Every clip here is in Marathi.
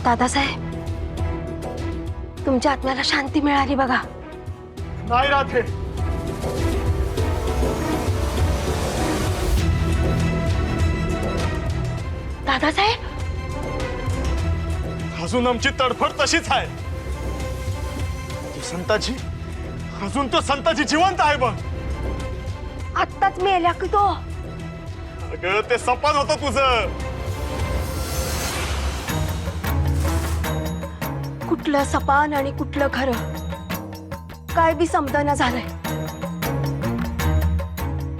दादासाहेब, तुमच्या आत्म्याला शांती मिळाली बघा. नाही राधे, दादासाहेब, अजून आमची तडफड तशीच आहे. ती संताजी, अजून तो संताजी जिवंत आहे बघ. आत्ताच मेल्या की तो. अगं ते सपन होतं तुझं. कुठलं सपान आणि कुठलं खरं काय बी समजना झालंय.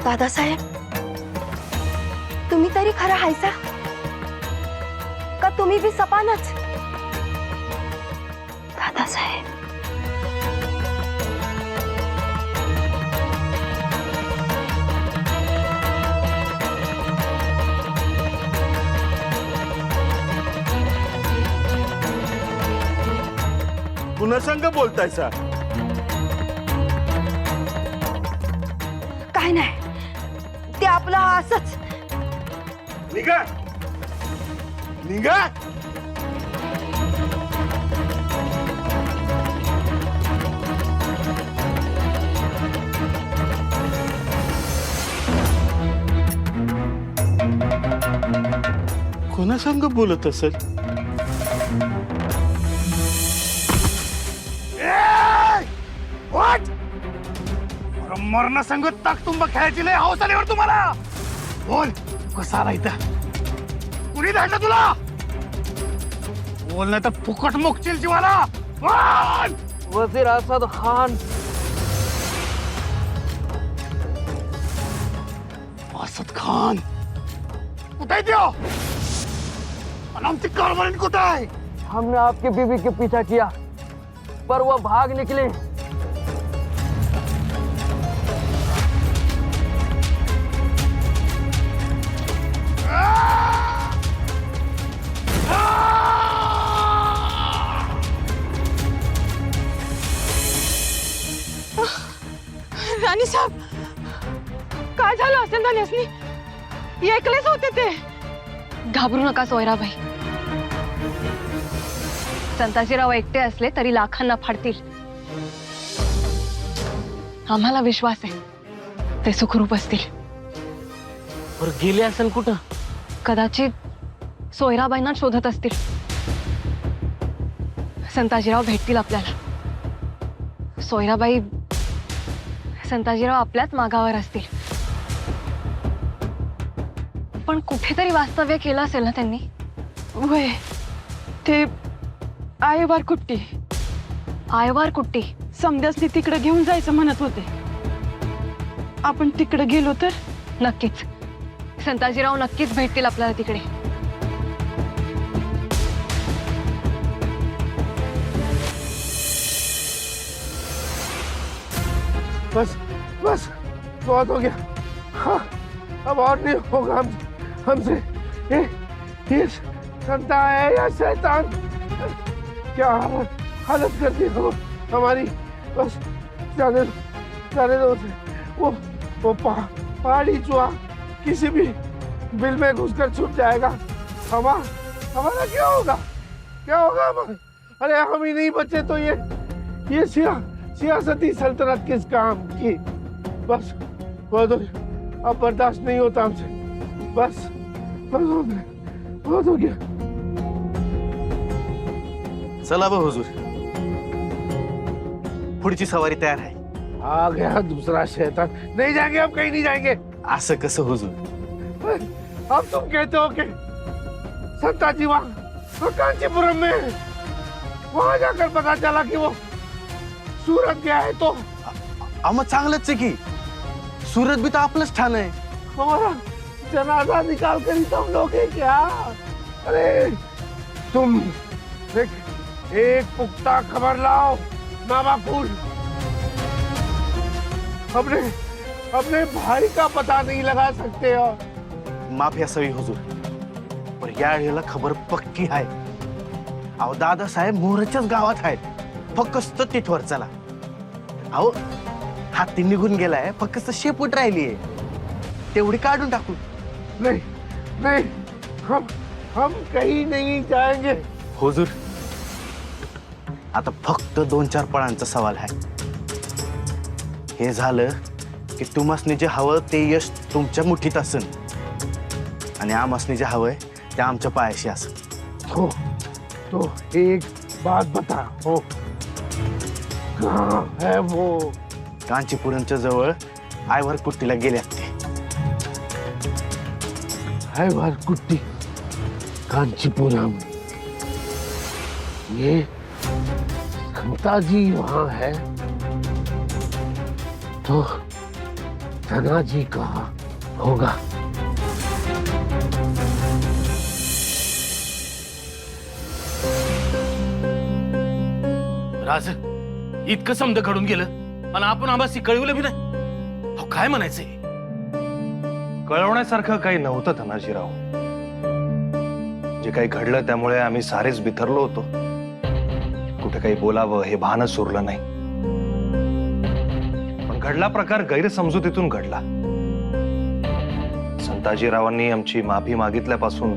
दादासाहेब, तुम्ही तरी खरं हायसा का तुम्ही बी सपानच? दादासाहेब, कुणासंग बोलताय सा? काय नाही, ते आपलं असंच. निघा निघा. कोणासंग बोलत असेल? मरण संगत ताक तुंब खेळायची लय हौस आल्यावर तुम्हाला. बोल, कसा आला इथं? कुणी धाडलं तुला? बोल नाही तर फुकट मोकशील जीवाला. बोल. वजीर असद खान. असद खान कुठे आहे त्यो? आणि आमची कारभारी कुठे आहे? हमने आपकी बीवी के पीछा किया पर वह भाग निकली. राणी साहेब, काय झालं असेल धन्यसनी? एकलेच होते ते. घाबरू नका सोयराबाई. संताजीराव एकटे असले तरी लाखांना फाडतील. आम्हाला विश्वास आहे ते सुखरूप असतील. और गेले असेल कुठं? कदाचित सोयराबाईंना शोधत असतील. संताजीराव भेटतील आपल्याला. सोयराबाई, संताजीराव आपल्याच मागावर असतील. पण कुठेतरी वास्तव्य केलं असेल ना त्यांनी? वय ते आयवार कुट्टी. आयवार कुट्टी समध्यासनी तिकडे घेऊन जायचं म्हणत होते. आपण तिकडे गेलो तर? नक्कीच. संताजीराव नक्कीच भेटतील आपल्याला तिकडे. बस बस, बहुत हो गया. हाँ, अब और नहीं होगा हमसे. ये संता है या शैतान? क्या हालत कर दी हो हमारी. बस जाने दो उसे. वो पहाड़ी चूहा किसी भी बिल में घुसकर छुप जाएगा. हमारा क्या होगा हमारा? अरे हम ही नहीं बचे तो ये सियासती सल्तनत किस काम की. बस अब बर्दाश्त नहीं होता हमसे. बस बहुत हो गया. चला बा हुजूर, पुढची सवारी तयार आहे. आ गया दूसरा शैतान. नहीं जाएंगे, हम कहीं नहीं जाएंगे. असं कसं हुजूर? अब तुम कहते हो कि संताजी वहां कांचीपुरम में, वहां जाकर पता चला कि वो सूरत गया है. तो मग चांगलंच आहे की. सूरत भी तर आपलंच ठाण आहे. हमारा जनाजा निकाल कर ही तुम लोगे क्या? अरे तुम एक पुख्ता खबर लाओ मामा फूल. अपने भाई का पता नहीं लगा सकते हो. माफी असावी हुजूर, पण या वेळेला खबर पक्की आहे. अहो दादासाहेब मोहरच्याच गावात आहेत. फक्त तिथवर चला. अहो हाती निघून गेलाय, फक्त शेपूट राहिलीये, तेवढी काढून टाकू. नहीं हम कहीं नहीं जाएंगे. हुजूर, आता फक्त 2-4 पळांचा सवाल आहे. हे झालं की तुमासनी जे हवं ते यश तुमच्या मुठीत असन आणि आमासनी जे हवंय ते आमच्या पायाशी असन. तो एक बात बता, हो कहाँ है वो? कांचीपुरमच्या जवळ आयवर कुट्टीला गेल्यात ते. हैवार कुट्टी, कांचीपुरम. ये संताजी वहां है तो धनाजी कहाँ होगा? राज, इतकं समज घडून गेलं आणि आपण आम्हाला कळवलं बी नाही. अहो, काय म्हणायचंय? कळवण्यासारखं काही नव्हतं धनाजीराव. जे काही घडलं त्यामुळे आम्ही सारेच बिथरलो होतो. कुठे काही बोलावं हे भानच उरलं नाही. पण घडला प्रकार गैरसमजुतीतून घडला. संताजीरावांनी आमची माफी मागितल्यापासून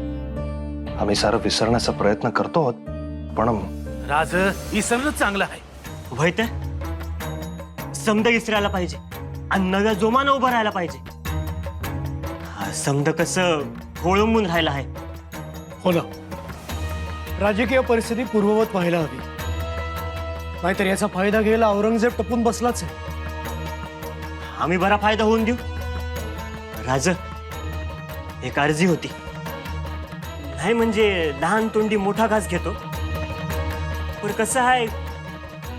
आम्ही सारं विसरण्याचा प्रयत्न करतो आहोत. पण राज, इसरणच चांगलं आहे. व्हय तर समद इसरायला पाहिजे आणि नव्या जोमानं उभं राहायला पाहिजे. हा समद कसं होळंबून राहायला आहे. हो ना, राजकीय परिस्थिती पूर्ववत व्हायला हवी, नाहीतर याचा फायदा घ्यायला औरंगजेब टपून बसलाच आहे. आम्ही बरा फायदा होऊन देऊ. राज, एक अर्जी होती. नाही म्हणजे लहान तोंडी मोठा घास घेतो. पण कसं आहे,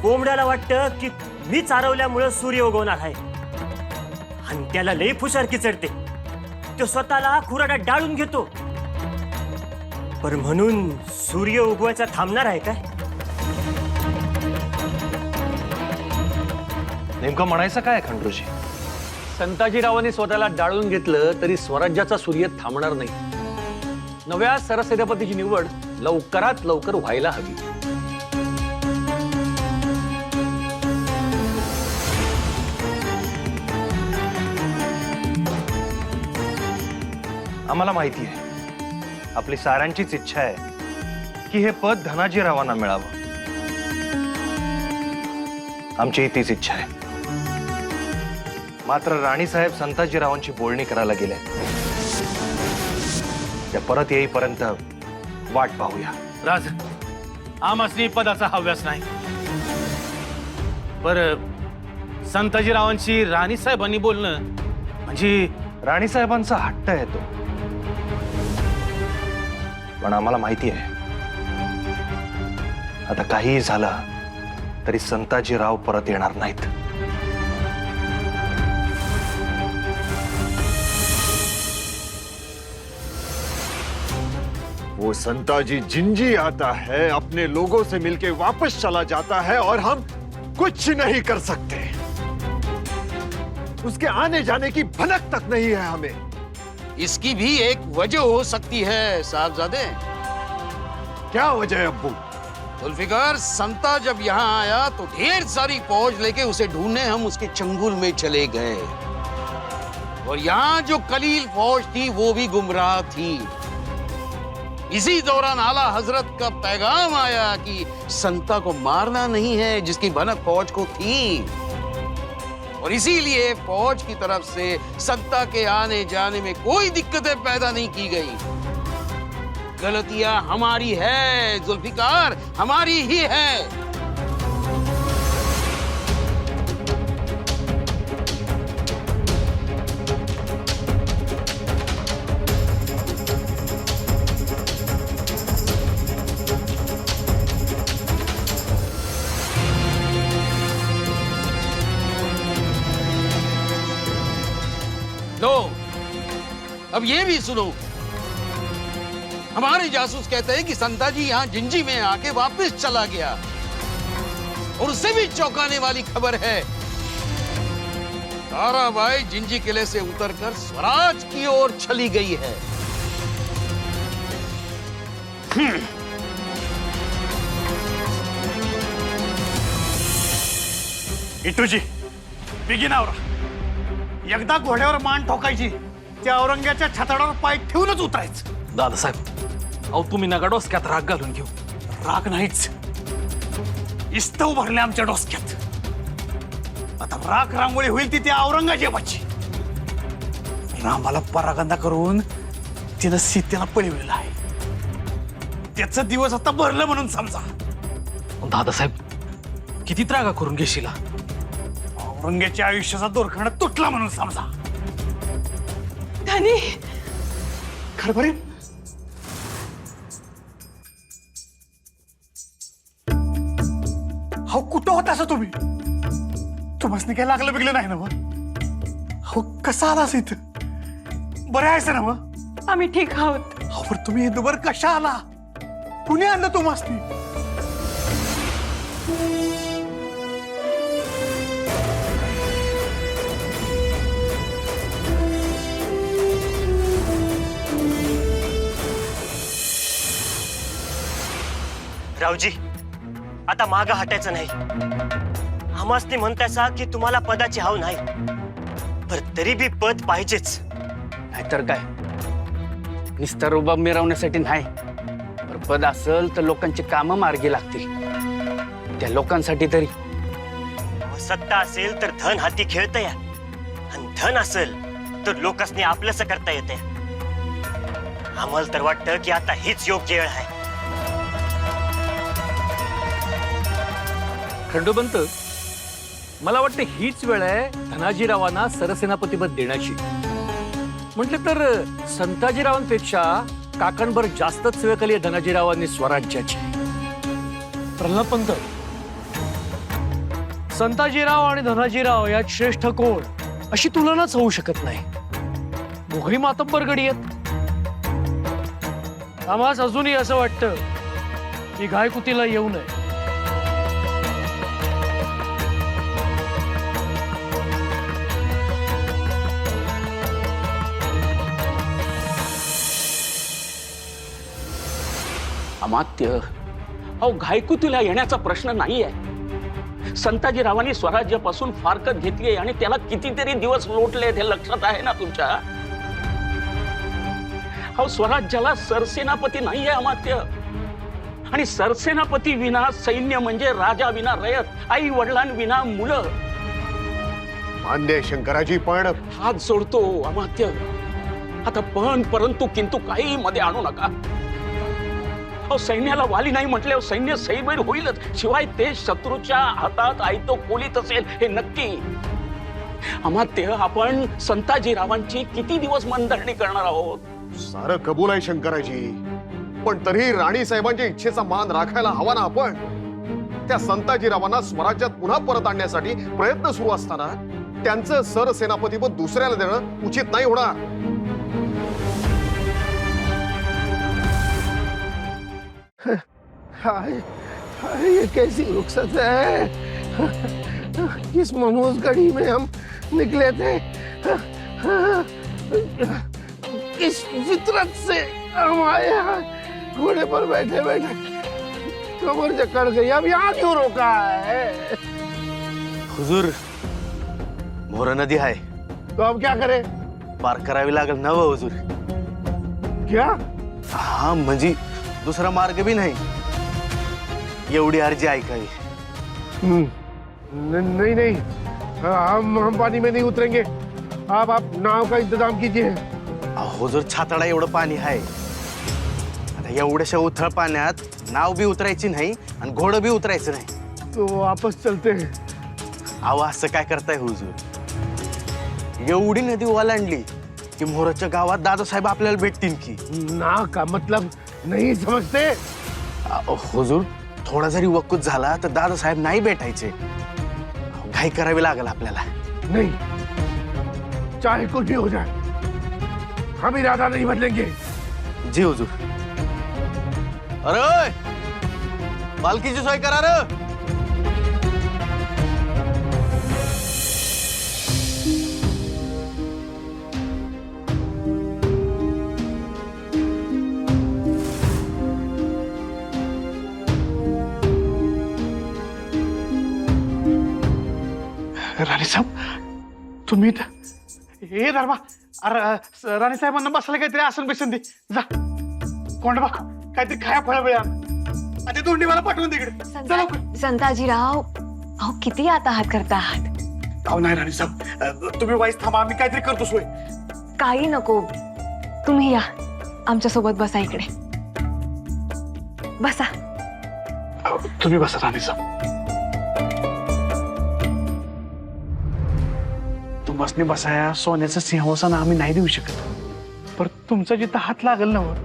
कोंबड्याला वाटतं की मी चारवल्यामुळं सूर्य उगवणार आहे आणि त्याला लई फुशारकी चढते. तो स्वतःला खुराडा डाळून घेतो. पण म्हणून सूर्य उगवायचा थांबणार आहे काय? नेमकं म्हणायचं काय खंडूजी? संताजीरावांनी स्वतःला डाळून घेतलं तरी स्वराज्याचा सूर्य थांबणार नाही. नव्या सरसेनापतीची निवड लवकरात लवकर व्हायला हवी. आम्हाला माहिती आहे, आपली साऱ्यांचीच इच्छा आहे की हे पद धनाजीरावांना मिळावं. आमची तीच इच्छा आहे. मात्र राणीसाहेब संताजीरावांची बोलणी करायला गेल्या. त्या परत येईपर्यंत वाट पाहूया. राज, आमासनी पदाचा हव्यास नाही. बर, संताजीरावांची राणी साहेबांनी बोलणं म्हणजे राणीसाहेबांचा हट्ट आहे तो. पण आम्हाला माहिती आहे, आता काहीही झालं तरी संताजीराव परत येणार नाहीत. वो संताजी जिंजी आता है, अपने लोगों से मिलके वापस चला जाता है और हम कुछ नहीं कर सकते. उसके आने जाने की भनक तक नहीं है हमें. इसकी भी एक वजह हो सकती है साहबजादे. क्या वजह है अब्बू? जुल्फिकार, संता जब यहाँ आया तो ढेर सारी फौज लेके उसे ढूंढने हम उसके चंगुल में चले गए. और यहाँ जो कलील फौज थी वो भी गुमराह थी. इसी दौरान आला हजरत का पैगाम आया कि संता को मारना नहीं है, जिसकी भनक फौज को थी. और इसीलिए फौज की तरफ से संता के आने जाने में कोई दिक्कतें पैदा नहीं की गई. गलतियां हमारी है जुल्फिकार, हमारी ही है. लो, अब ये भी सुनो. हमारे जासूस कहते हैं कि संताजी यहाँ जिंजी में आके वापस चला गया. और उससे भी चौंकाने वाली खबर है, ताराबाई जिंजी किले से उतरकर स्वराज की ओर चली गई है. इटूजी, बिगिन आवरा. एकदा घोड्यावर मान ठोकायची, त्या औरंग्याच्या छताडावर पाय ठेवूनच उतरायचं. दादासाहेब, अहो तुम्ही नका डोसक्यात राग घालून घेऊ. राग नाहीच, इस्तव भरले आमच्या डोसक्यात. आता राग रांगोळी होईल ती त्या औरंगजेबाची. रामाला परागंदा करून तिनं सीतेला पळवलेलं आहे. त्याचा दिवस आता भरलं म्हणून समजा. दादासाहेब किती त्रागा करून घेशील. औरंगजेबाच्या आयुष्याचा दोरखंड तुटला म्हणून समजा. धनी खरं बरे हो कुठं होता असं तुम्ही? तुम्हाला काही लागलं बिगलं नाही ना मग? हो कसा आलास इथं? बरं आहेस ना मग? आम्ही ठीक आहोत. हो पण तुम्ही दुबर कशा आला? कुणी आणलं तुम्हाला? रावजी, आता मागं हटायचं नाही. आम्हासनी म्हणतायसा की तुम्हाला पदाची हाव नाही, पण तरी बी पद पाहिजेच. नाहीतर काय, नुसतं रुबाब मिरवण्यासाठी नाही, पण पद असेल तर लोकांची कामं मार्गी लागतील. त्या लोकांसाठी तरी. सत्ता असेल तर धन हाती खेळता या, आणि धन असेल तर लोकांनी आपलंसं करता येते. आम्हाला तर वाटतं की आता हीच योग्य वेळ आहे. खंडोबंत, मला वाटतं हीच वेळ आहे धनाजीरावांना सरसेनापतीपद देण्याची. म्हटलं तर संताजीरावांपेक्षा काकणभर जास्तच सेवा केली आहे धनाजीरावांनी स्वराज्याची. प्रल्हाद पंत, संताजीराव आणि धनाजीराव यात श्रेष्ठ कोण अशी तुलनाच होऊ शकत नाही. दोघही मातब्बर गडी आहेत. आम्हास अजूनही असं वाटतं की गायकुतीला येऊ नये. अमात्य, अहो घायकुतीला येण्याचा प्रश्न नाहीये. संताजीरावांनी स्वराज्यापासून फारकत घेतली आणि त्याला कितीतरी दिवस लोटले, हे लक्षात आहे ना तुमच्या? अहो स्वराज्याला सरसेनापती नाहीये अमात्य, आणि सरसेनापती विना सैन्य म्हणजे राजा विना रयत, आई वडिलांविना मुलं. मान्य आहे शंकराजी, पण हात जोडतो अमात्य. आता पण परंतु किंतु काही मध्ये आणू नका. सैन्याला वाली नाही म्हटल्यावर सैन्य सैबैर होईलच, शिवाय ते शत्रूच्या हातात आयतो कोलीत असेल हे नक्की. अमात्य, आपण संताजीरावांची किती दिवस मनधरणी करणार आहोत? सारं कबूल आहे शंकराजी, पण तरी राणी साहेबांच्या इच्छेचा मान राखायला हवा ना आपण. त्या संताजीरावांना स्वराज्यात पुन्हा परत आणण्यासाठी प्रयत्न सुरू असताना त्यांचं सरसेनापतीपद दुसऱ्याला देणं उचित नाही होणार. हाय, हाय, ये कैसी रुखसत है? किस मनोज घड़ी में हम निकले थे? किस फितरत से हम आए हैं? घोड़े पर बैठे बैठे कमर जकड़ गई, अब यहाँ क्यों रोका है? हुजूर, मोर नदी आहे, तो अब क्या करें? पार करावी लागेल ना हो हुजूर. क्या? हा म्हणजे दुसरा मार्ग भी नाही. एवढी अर्जी ऐकावी. नहीं नहीं, हम पानी में नहीं उतरेंगे. आप नाव का इंतजाम कीजिए. हुजूर, छाताडा एवढं पाणी आहे. आता एवढ्याशा उथळ पाण्यात नाव बी उतरायची नाही आणि घोडं बी उतरायचं नाही. तो वापस चलते हैं. अहो असं काय करताय हुजूर? एवढी नदी ओलांडली की मोराच्या गावात दादासाहेब आपल्याला भेटतील की. ना का मतलब नहीं समझते? हुजूर, थोडा जरी वकूत झाला तर दादासाहेब नाही भेटायचे. घाई करावी लागेल आपल्याला. नहीं, चाहे कुछ भी हो जाए, हम इरादा नहीं बदलेंगे. जी हुजूर. अरे पालखीची सोय करा रे. राणी साहेब, तुम्ही हे धर्मा, अरे राणी साहेबांना बसायला काहीतरी आसन बेसन दे. जा कोंड बघ, काहीतरी खाया फळा वेळा. आणि दोंडी मला पाठवून दे इकडे. चला लवकर. संताजीराव अहो किती आता हात करता आहात. अहो नाही राणी साहेब, तुम्ही वाईस थांबा, आम्ही काहीतरी करतो सोय. काही नको, तुम्ही या आमच्या सोबत बसा इकडे. बसा. अहो, तुम्ही बसा राणी साहेब. तुम्हाला बसाया सोन्याचं सिंहासन आम्ही नाही देऊ शकत, पण तुमचा जिथं हात लागल ना वर,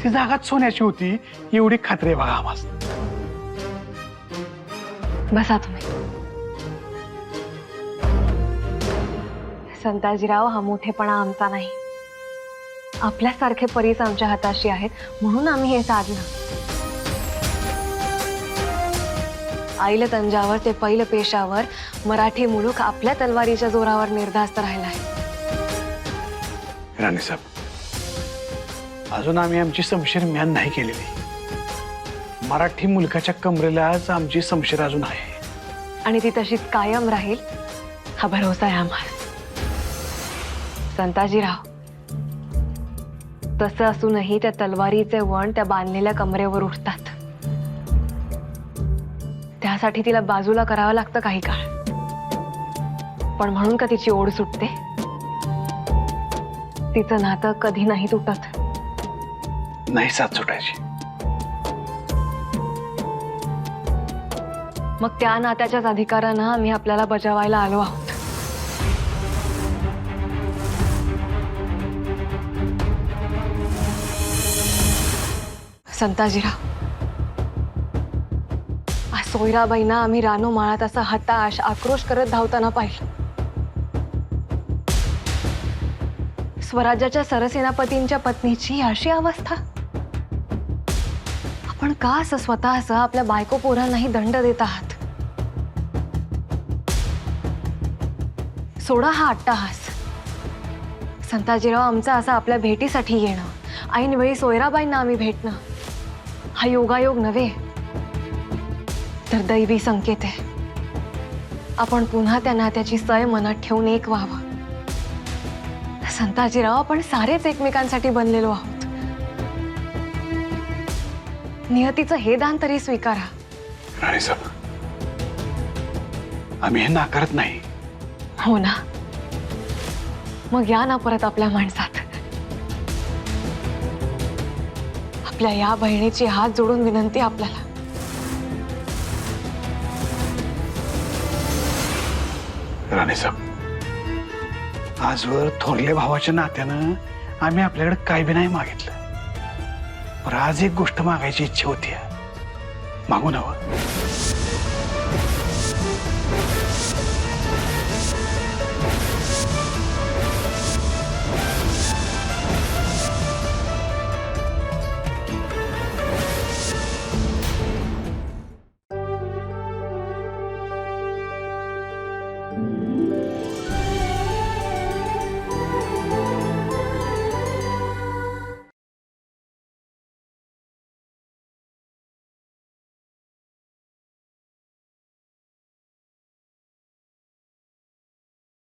ती जागाच सोन्याची होती एवढी खात्री आहे बघा आम्हाला. बसा तुम्ही. संताजीराव हा मोठेपणा आमचा नाही, आपल्यासारखे परीस आमच्या हाताशी आहेत म्हणून आम्ही हे साधलं. आईला तंजावर ते पहिलं पेशावर मराठी मुलूक आपल्या तलवारीच्या जोरावर निर्धास्त राहिलाय. राणी साहेब, अजून आम्ही आमची समशीर म्यान नाही केलेली. मराठी मुलकाच्या कमरेलाच आमची समशीर अजून आहे आणि ती तशीच कायम राहील हा भरोसा आहे आम्हाला. संताजीराव, तसं असूनही त्या तलवारीचे वण त्या बांधलेल्या कमरेवर उठतात. त्यासाठी तिला बाजूला करावं लागतं काही काळ, पण म्हणून का तिची ओढ सुटते? तिचं नातं कधी नाही तुटत. नाही साथ सुटायची. मग त्या नात्याच्याच अधिकारानं आम्ही आपल्याला बजावायला आलो आहोत. संताजीराव, आज सोयराबाईंना आम्ही रानोमाळात असा हताश आक्रोश करत धावताना पाहिलं. स्वराज्याच्या सरसेनापतींच्या पत्नीची अशी अवस्था. आपण का असं स्वतःचं आपल्या बायको पोरांनाही दंड देत आहात? सोडा हा अट्टाहास. संताजीराव, आमचं असं आपल्या भेटीसाठी येणं, ऐन वेळी सोयराबाईंना आम्ही भेटणं, हा योगायोग नव्हे तर दैवी संकेत आहे. आपण पुन्हा त्या नात्याची सय मनात ठेवून एक व्हावं. संताजीराव, आपण सारेच एकमेकांसाठी बनलेलो आहोत. नियतीचं हे दान तरी स्वीकारा. राणी साहेब, आम्ही हे नाकारत नाही. हो ना, मग या ना परत आपल्या माणसात. आपल्या या बहिणीची हात जोडून विनंती आपल्याला. राणी साहेब, आजवर थोरल्या भावाच्या नात्यानं आम्ही आपल्याकडे काय बी नाही मागितलं, पण आज एक गोष्ट मागायची इच्छा होती. मागू नवं.